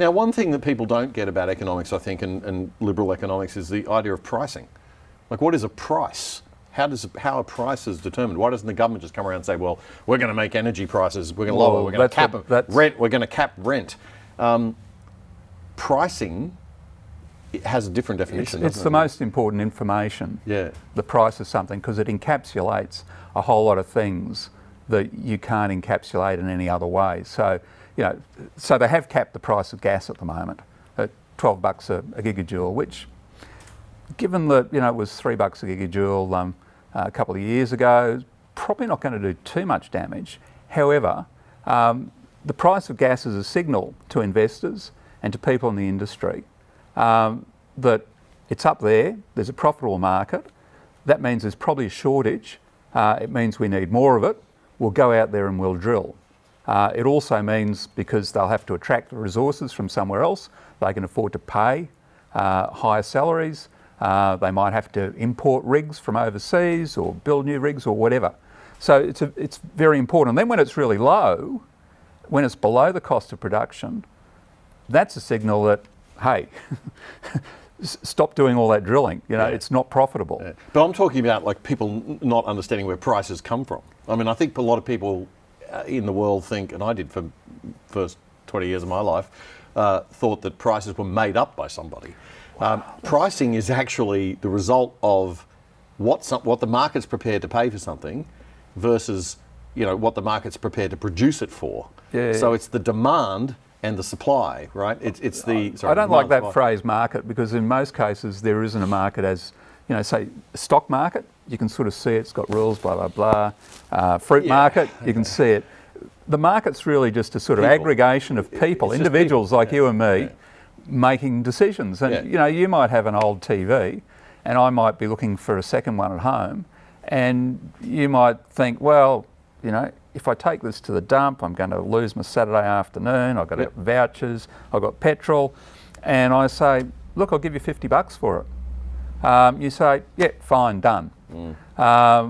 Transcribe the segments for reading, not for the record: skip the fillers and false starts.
Now, one thing that people don't get about economics, I think, and liberal economics is the idea of pricing. Like, what is a price? How are prices determined? Why doesn't the government just come around and say, well, we're going to make energy prices, we're going to lower, we're going to cap rent, we're going to cap rent. Pricing, it has a different definition. It's the most important information, yeah. The price of something, because it encapsulates a whole lot of things that you can't encapsulate in any other way. So, so they have capped the price of gas at the moment at $12 a gigajoule, which, given that it was $3 a gigajoule a couple of years ago, probably not going to do too much damage. However, the price of gas is a signal to investors and to people in the industry that it's up there, there's a profitable market. That means there's probably a shortage. It means we need more of it. We'll go out there and we'll drill. It also means, because they'll have to attract the resources from somewhere else, they can afford to pay higher salaries. They might have to import rigs from overseas or build new rigs or whatever. So it's very important. And then when it's really low, when it's below the cost of production, that's a signal that, hey, stop doing all that drilling. It's not profitable. Yeah. But I'm talking about like people not understanding where prices come from. I mean, I think a lot of people in the world think, and I did for the first 20 years of my life, thought that prices were made up by somebody. Pricing is actually the result of what the market's prepared to pay for something versus what the market's prepared to produce it for. Yeah. So it's the demand and the supply, right? It's the. Sorry, I don't like that phrase market, because in most cases there isn't a market as, say, a stock market. You can sort of see it's got rules, blah, blah, blah. Fruit market, you can see it. The market's really just a sort of aggregation of people, individuals like you and me, making decisions. And you might have an old TV and I might be looking for a second one at home, and you might think, well, if I take this to the dump, I'm going to lose my Saturday afternoon. I've got vouchers, I've got petrol, and I say, look, I'll give you $50 for it. You say, yeah, fine, done.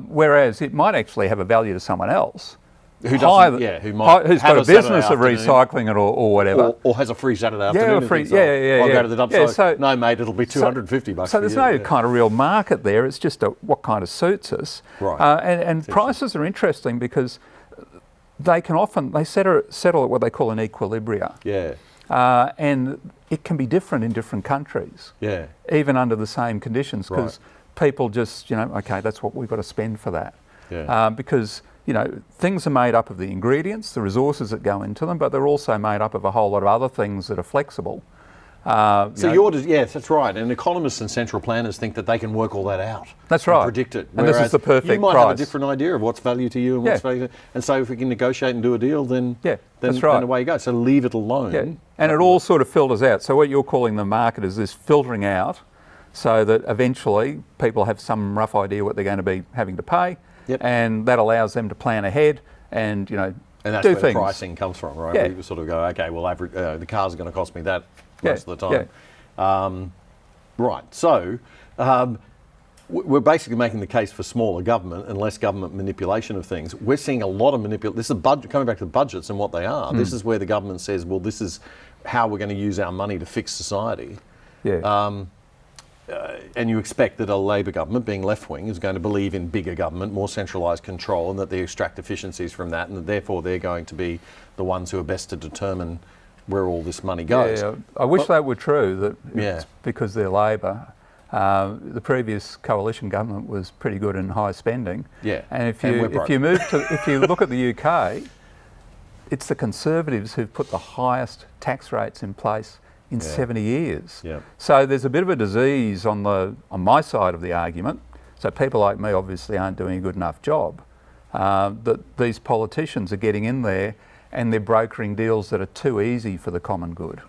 Whereas it might actually have a value to someone else who doesn't, who's got a business of recycling it or whatever, or has a free Saturday afternoon. I'll go to the dump. So no, mate, it'll be $250. So there's no kind of real market there. It's just what kind of suits us. Right. And prices are interesting because they can often settle at what they call an equilibria. Yeah. And it can be different in different countries. Yeah. Even under the same conditions, because people just okay, that's what we've got to spend for that. Yeah. Because things are made up of the ingredients, the resources that go into them, but they're also made up of a whole lot of other things that are flexible. Yes, that's right. And economists and central planners think that they can work all that out. That's right. Predict it. And this is the perfect price. You might have a different idea of what's value to you and what's value. And so if we can negotiate and do a deal, then that's right. Then away you go. So leave it alone. Yeah. And it all sort of filters out. So what you're calling the market is this filtering out, so that eventually people have some rough idea what they're going to be having to pay. Yep. And that allows them to plan ahead and and that's do where things. Pricing comes from, right? Yeah. We sort of go, okay, well, the car's going to cost me that most of the time. Yeah. Right. So we're basically making the case for smaller government and less government manipulation of things. We're seeing a lot of manipulation. This is budget, coming back to the budgets and what they are. This is where the government says, well, this is how we're going to use our money to fix society. Yeah. And you expect that a Labor government, being left-wing, is going to believe in bigger government, more centralised control, and that they extract efficiencies from that, and that therefore they're going to be the ones who are best to determine where all this money goes. Yeah, I wish that were true, it's because they're Labor. The previous coalition government was pretty good in high spending. Yeah. And if you look at the UK, it's the Conservatives who've put the highest tax rates in place in 70 years. Yeah. So there's a bit of a disease on my side of the argument. So people like me obviously aren't doing a good enough job. That these politicians are getting in there and they're brokering deals that are too easy for the common good.